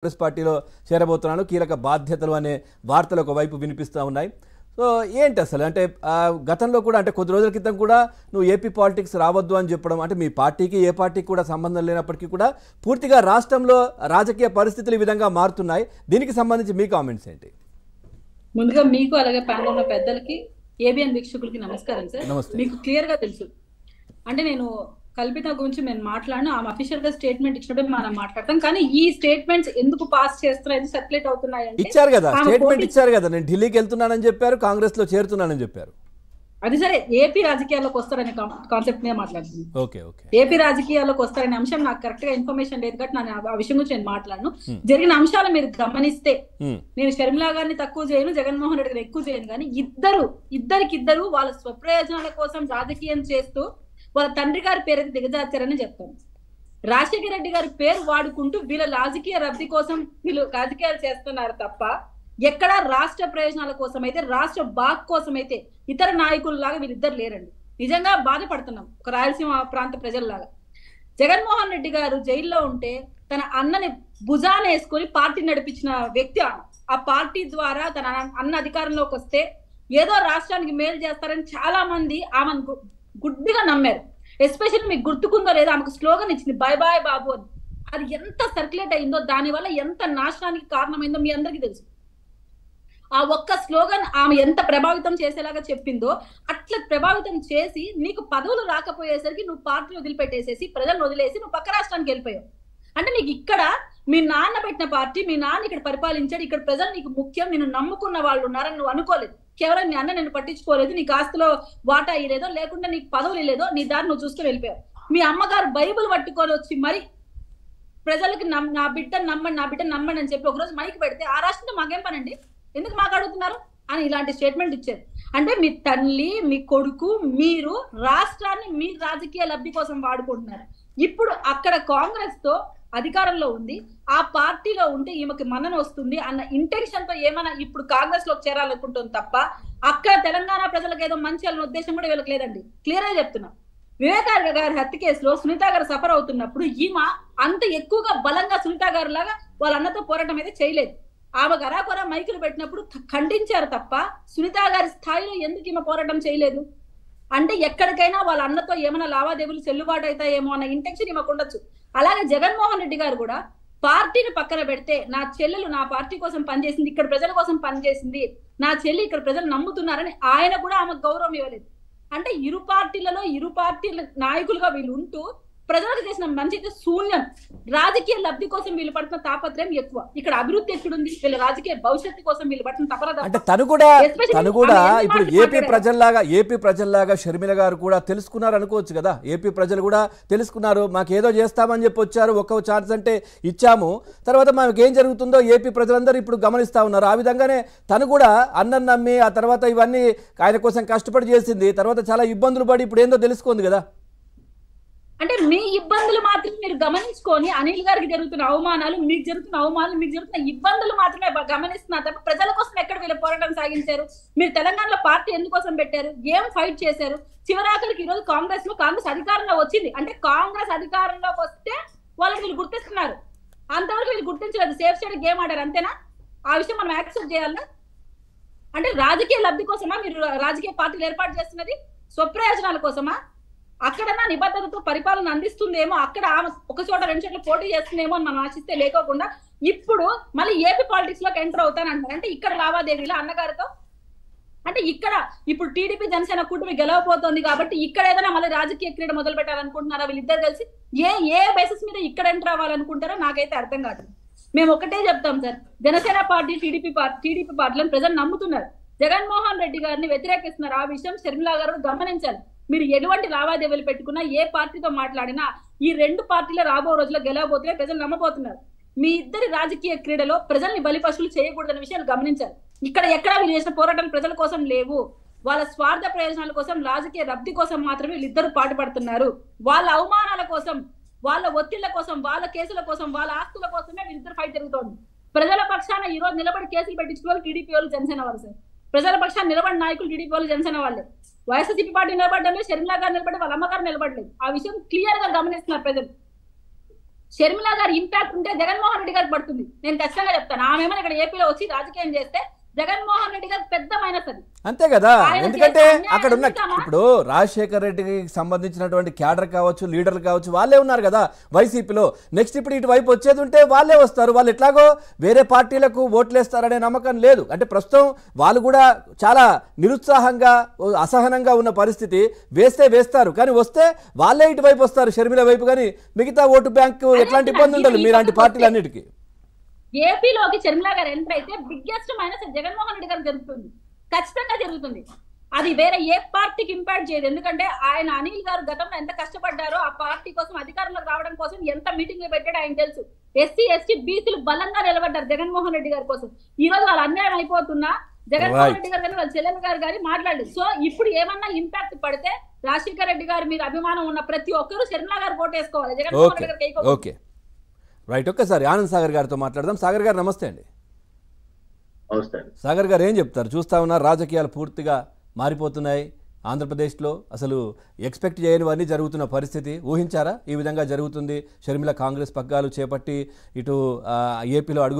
కాంగ్రెస్ పార్టీలో చేరబోతున్నాను, కీలక బాధ్యతలు అనే వార్తలు ఒకవైపు వినిపిస్తూ ఉన్నాయి. సో ఏంటి అసలు అంటే గతంలో కూడా అంటే కొద్ది రోజుల క్రితం కూడా నువ్వు ఏపీ పాలిటిక్స్ రావద్దు అని చెప్పడం, అంటే మీ పార్టీకి ఏ పార్టీకి కూడా సంబంధం లేనప్పటికీ కూడా పూర్తిగా రాష్ట్రంలో రాజకీయ పరిస్థితులు ఈ విధంగా మారుతున్నాయి. దీనికి సంబంధించి మీ కామెంట్స్ ఏంటి? ముందుగా మీకు అలాగే ప్యానల్ ఉన్న పెద్దలకి ఏబిఎన్ వీక్షకులకి నమస్కారం సార్. నమస్తే. మీకు క్లియర్ గా తెలుసు అంటే నేను కల్పిత గురించి మేము మాట్లాడినా ఆమె అఫీషియల్ గా స్టేట్మెంట్ ఇచ్చినప్పుడు మనం మాట్లాడతాం, కానీ ఈ స్టేట్మెంట్స్ ఎందుకు పాస్ చేస్తున్నాయి, సర్క్యులేట్ అవుతున్నాయి అంటే ఇచ్చారు కదా, స్టేట్మెంట్ ఇచ్చారు కదా, నేను ఢిల్లీకి వెళ్తున్నానని చెప్పారు, కాంగ్రెస్ లో చేరుతున్నానని చెప్పారు. అది సరే, ఏపీ రాజకీయాల్లోకి వస్తారనే కాన్సెప్ట్ మీద మాట్లాడుతుంది. ఓకే ఓకే, ఏపీ రాజకీయాల్లోకి వస్తారనే అంశం నాకు కరెక్ట్ గా ఇన్ఫర్మేషన్ లేదు కాబట్టి నేను ఆ విషయం గురించి నేను మాట్లాడను. జరిగిన అంశాలు మీరు గమనిస్తే నేను షర్మిలా గారిని తక్కువ చేయను, జగన్మోహన్ రెడ్డి గారిని ఎక్కువ చేయను, కానీ ఇద్దరికిద్దరు వాళ్ళ స్వప్రయోజనాల కోసం రాజకీయం చేస్తూ వాళ్ళ తండ్రి గారి పేరు దిగజార్చారని చెప్తాను. రాజశేఖర రెడ్డి గారి పేరు వాడుకుంటూ వీళ్ళ రాజకీయ లబ్ధి కోసం వీళ్ళు రాజకీయాలు చేస్తున్నారు తప్ప ఎక్కడా రాష్ట్ర ప్రయోజనాల కోసం అయితే, రాష్ట్ర బాగ్ కోసం అయితే ఇతర నాయకుల్లాగా వీళ్ళిద్దరు లేరండి. నిజంగా బాధపడుతున్నాం ఒక రాయలసీమ ప్రాంత ప్రజల్లాగా. జగన్మోహన్ రెడ్డి గారు జైల్లో ఉంటే తన అన్నని భుజాన వేసుకొని పార్టీ నడిపించిన వ్యక్తి. ఆ పార్టీ ద్వారా తన అన్న అధికారంలోకి వస్తే ఏదో రాష్ట్రానికి మేలు చేస్తారని చాలా మంది ఆమెను గుడ్డిగా నమ్మారు. ఎస్పెషల్లీ మీకు గుర్తుకుందో లేదో ఆమెకు స్లోగన్ ఇచ్చింది, బై బాయ్ బాబు అని. అది ఎంత సర్క్యులేట్ అయిందో, దానివల్ల ఎంత నాశనానికి కారణమైందో మీ అందరికీ తెలుసు. ఆ ఒక్క స్లోగన్ ఆమె ఎంత ప్రభావితం చేసేలాగా చెప్పిందో అట్లా ప్రభావితం చేసి నీకు పదవులు రాకపోయేసరికి నువ్వు పార్టీని వదిలిపెట్టేసేసి ప్రజలను వదిలేసి నువ్వు పక్క రాష్ట్రానికి వెళ్ళిపోయావు. అంటే నీకు ఇక్కడ మీ నాన్న పెట్టిన పార్టీ, మీ నాన్న ఇక్కడ పరిపాలించాడు, ఇక్కడ ప్రజలు నీకు ముఖ్యం, నేను నమ్ముకున్న వాళ్ళు ఉన్నారని నువ్వు అనుకోలేదు. కేవలం మీ అన్న నేను పట్టించుకోలేదు, నీకు ఆస్తిలో వాటా ఇలేదో, లేకుండా నీకు పదవులు లేదో, నీ దారి నువ్వు చూసుకుని వెళ్ళిపోయావు. మీ అమ్మగారు బైబుల్ పట్టుకొని వచ్చి మరి ప్రజలకి నా బిడ్డను నమ్మండి అని చెప్పి ఒకరోజు మైకి పెడితే ఆ రాష్ట్రంలో మాకేం పనండి, ఎందుకు మాట్లాడుతున్నారు అని ఇలాంటి స్టేట్మెంట్ ఇచ్చారు. అంటే మీ తల్లి, మీ కొడుకు, మీరు రాష్ట్రాన్ని మీ రాజకీయ లబ్ధి కోసం వాడుకుంటున్నారు. ఇప్పుడు అక్కడ కాంగ్రెస్ తో అధికారంలో ఉంది, ఆ పార్టీలో ఉంటే ఈమెకి మన్నన వస్తుంది అన్న ఇంటెన్షన్ తో ఏమైనా ఇప్పుడు కాంగ్రెస్ లోకి చేరాలనుకుంటుంది తప్ప అక్కడ తెలంగాణ ప్రజలకు ఏదో మంచి అన్న ఉద్దేశం కూడా వీళ్ళకి లేదండి. క్లియర్ గా చెప్తున్నా. వివేకానంద గారి హత్య కేసులో సునీత గారు సఫర్ అవుతున్నప్పుడు ఈమె అంత ఎక్కువగా బలంగా సునీత గారు లాగా వాళ్ళ అన్నతో పోరాటం అయితే చేయలేదు. ఆమె గరాకొర మైకులు పెట్టినప్పుడు ఖండించారు తప్ప సునీత గారి స్థాయిలో ఎందుకు ఈమె పోరాటం చేయలేదు అంటే ఎక్కడికైనా వాళ్ళ అన్నతో ఏమైనా లావాదేవీలు చెల్లుబాటు అవుతాయేమో అన్న ఇంటెన్షన్ ఈమెకు ఉండొచ్చు. అలాగే జగన్మోహన్ రెడ్డి గారు కూడా పార్టీని పక్కన పెడితే నా చెల్లెలు నా పార్టీ కోసం పనిచేసింది, ఇక్కడ ప్రజల కోసం పనిచేసింది, నా చెల్లి ఇక్కడ ప్రజలు నమ్ముతున్నారని ఆయన కూడా ఆమెకు గౌరవం ఇవ్వలేదు. అంటే ఇరు పార్టీల నాయకులుగా వీళ్ళు ఉంటూ ప్రజలకు చేసిన మంచి అయితే శూన్యం. రాజకీయ లబ్ధి కోసం వీళ్ళు పడుతున్న తాపత్రయం ఎక్కువ. ఇక్కడ అభివృద్ధి ఎక్కడుంది? వీళ్ళ రాజకీయ భవిష్యత్తు కోసం వీళ్ళు పడుతున్న తపన. అంటే తను కూడా ఇప్పుడు ఏపీ ప్రజల్లాగా షర్మిల గారు కూడా తెలుసుకున్నారు అనుకోవచ్చు కదా. ఏపీ ప్రజలు కూడా తెలుసుకున్నారు, మాకేదో చేస్తామని చెప్పి వచ్చారు, ఒక్క ఛాన్స్ అంటే ఇచ్చాము, తర్వాత మనకి ఏం జరుగుతుందో ఏపీ ప్రజలందరూ ఇప్పుడు గమనిస్తా ఉన్నారు. ఆ విధంగానే తను కూడా అన్నం నమ్మి ఆ తర్వాత ఇవన్నీ ఆయన కోసం కష్టపడి చేసింది, తర్వాత చాలా ఇబ్బందులు పడి ఇప్పుడు ఏందో తెలుసుకుంది కదా. అంటే మీ ఇబ్బందులు మాత్రం మీరు గమనించుకొని అనిల్ గారికి జరుగుతున్న అవమానాలు, మీకు జరుగుతున్న ఇబ్బందులు మాత్రమే గమనిస్తున్నారు తప్ప ప్రజల కోసం ఎక్కడ వీళ్ళు పోరాటం సాగించారు? మీరు తెలంగాణలో పార్టీ ఎందుకోసం పెట్టారు? ఏం ఫైట్ చేశారు? చివరాఖరికి ఈరోజు కాంగ్రెస్ అధికారంలో వచ్చింది అంటే కాంగ్రెస్ అధికారంలోకి వస్తే వాళ్ళకి వీళ్ళు గుర్తిస్తున్నారు, అంతవరకు వీళ్ళు గుర్తించలేదు. సేఫ్ సైడ్ గేమ్ ఆడారు, అంతేనా? ఆ విషయం మనం యాక్సెప్ట్ చేయాలా? అంటే రాజకీయ లబ్ధి కోసమా మీరు రాజకీయ పార్టీలు ఏర్పాటు చేస్తున్నది? స్వప్రయోజనాల కోసమా? అక్కడన్నా నిబద్ధతతో పరిపాలన అందిస్తుందేమో, అక్కడ ఆమె ఒక చోట రెండు చోట్ల పోటీ చేస్తుందేమో అని మనం ఆశిస్తే లేకోకుండా ఇప్పుడు మళ్ళీ ఏపీ పాలిటిక్స్ లోకి ఎంటర్ అవుతానంటారు. అంటే ఇక్కడ లావాదేవీల అన్నగారితో అంటే ఇక్కడ ఇప్పుడు టీడీపీ జనసేన కూటమి గెలవబోతోంది కాబట్టి ఇక్కడ ఏదైనా మళ్ళీ రాజకీయ క్రీడ మొదలు పెట్టాలనుకుంటున్నారా వీళ్ళిద్దరు కలిసి? ఏ బేసిస్ మీద ఇక్కడ ఎంటర్ అవ్వాలనుకుంటారో నాకైతే అర్థం కాదు. మేము ఒకటే చెప్తాం సార్, జనసేన పార్టీ టీడీపీ పార్టీలను ప్రజలు నమ్ముతున్నారు, జగన్మోహన్ రెడ్డి గారిని వ్యతిరేకిస్తున్నారు. ఆ విషయం షర్మిలా గారు గమనించాలి. మీరు ఎటువంటి లావాదేవీలు పెట్టుకున్నా, ఏ పార్టీతో మాట్లాడినా ఈ రెండు పార్టీలు రాబో రోజుల్లో గెలవబోతున్నాయి, ప్రజలు నమ్మబోతున్నారు. మీ ఇద్దరి రాజకీయ క్రీడలో ప్రజల్ని బలిపశువులు చేయకూడదనే విషయాలు గమనించాలి. ఎక్కడ వీళ్ళు చేసిన పోరాటాలు ప్రజల కోసం లేవు, వాళ్ళ స్వార్థ ప్రయోజనాల కోసం, రాజకీయ లబ్ధి కోసం మాత్రమే వీళ్ళిద్దరు పాటుపడుతున్నారు. వాళ్ళ అవమానాల కోసం, వాళ్ళ ఒత్తిళ్ల కోసం, వాళ్ళ కేసుల కోసం, వాళ్ళ ఆస్తుల కోసమే వీళ్ళిద్దరు ఫైట్ జరుగుతోంది. ప్రజల పక్షాన ఈ రోజు నిలబడి కేసులు పెట్టించుకోవాలి టీడీపీ వాళ్ళు, జనసేన వాళ్ళు సార్. ప్రజల పక్షాన్ని నిలబడిన నాయకులు టీడీపీ వాళ్ళు, జనసేన వాళ్ళే. వైఎస్ఆర్సీపీ పార్టీ నిలబడ్డమే, షర్మిలా గారు నిలబడి వాళ్ళ అమ్మగారు నిలబడలేదు. ఆ విషయం క్లియర్ గా గమనిస్తున్నారు ప్రజలు. షర్మిల గారి ఇంపాక్ట్ ఉంటే జగన్మోహన్ రెడ్డి గారికి పడుతుంది. నేను ఖచ్చితంగా చెప్తాను. ఆమె ఏమైనా ఇక్కడ ఏపీలో వచ్చి రాజకీయం చేస్తే జగన్మోహన్ రెడ్డి గారు పెద్ద మైనస్ అది. అంతే కదా, ఆయన ఎందుకంటే చేసే అన్యాయం అక్కడ ఉన్న చూద్దామా? ఇప్పుడు రాజశేఖర్ రెడ్డికి సంబంధించినటువంటి క్యాడర్ కావచ్చు, లీడర్లు కావచ్చు, వాళ్ళే ఉన్నారు కదా వైసీపీలో. నెక్స్ట్ ఇప్పుడు ఇటువైపు వచ్చేది ఉంటే వాళ్ళే వస్తారు. వాళ్ళు ఎట్లాగో వేరే పార్టీలకు ఓట్లేస్తారనే నమ్మకం లేదు. అంటే ప్రస్తుతం వాళ్ళు కూడా చాలా నిరుత్సాహంగా, అసహనంగా ఉన్న పరిస్థితి. వేస్తే వేస్తారు, కానీ వస్తే వాళ్ళే ఇటువైపు వస్తారు, షర్మిల వైపు. కానీ మిగతా ఓటు బ్యాంకు ఎట్లాంటి ఇబ్బంది ఉండదు మీలాంటి పార్టీలన్నిటికీ. ఏపీలోకి షర్మిల గారు ఎంటర్ అయితే బిగ్గెస్ట్ మైనస్ జగన్మోహన్ రెడ్డి గారు జరుగుతుంది, ఖచ్చితంగా జరుగుతుంది. అది వేరే ఏ పార్టీకి ఇంపాక్ట్ చేయదు. ఎందుకంటే ఆయన అనిల్ గారు గతంలో ఎంత కష్టపడ్డారో ఆ పార్టీ కోసం, అధికారంలోకి రావడం కోసం ఎంత మీటింగ్లు పెట్టాడో ఆయన తెలుసు. ఎస్సీ ఎస్టీ బీసీలు బలంగా నిలబడ్డారు జగన్మోహన్ రెడ్డి గారి కోసం. ఈ రోజు వాళ్ళు అన్యాయం అయిపోతున్నా జగన్మోహన్ రెడ్డి గారు కానీ వాళ్ళ చెల్లెలు గారు కానీ మాట్లాడలేదు. సో ఇప్పుడు ఏమన్నా ఇంపాక్ట్ పడితే రాజశేఖర రెడ్డి గారి మీద అభిమానం ఉన్న ప్రతి ఒక్కరు షర్మిల గారు ఓటేసుకోవాలి, జగన్మోహన్ రెడ్డి గారికి వేయకూడదు. Okay right. ఒక్కసారి ఆనంద్ సాగర్ గారితో మాట్లాడదాం. సాగర్ గారు నమస్తే అండి. సాగర్ గారు ఏం చెప్తారు? చూస్తా ఉన్నారు రాజకీయాలు పూర్తిగా మారిపోతున్నాయి ఆంధ్రప్రదేశ్లో. అసలు ఎక్స్పెక్ట్ చేయనివన్నీ జరుగుతున్న పరిస్థితి. ఊహించారా ఈ విధంగా జరుగుతుంది? షర్మిల కాంగ్రెస్ పగ్గాలు చేపట్టి ఇటు ఏపీలో అడుగు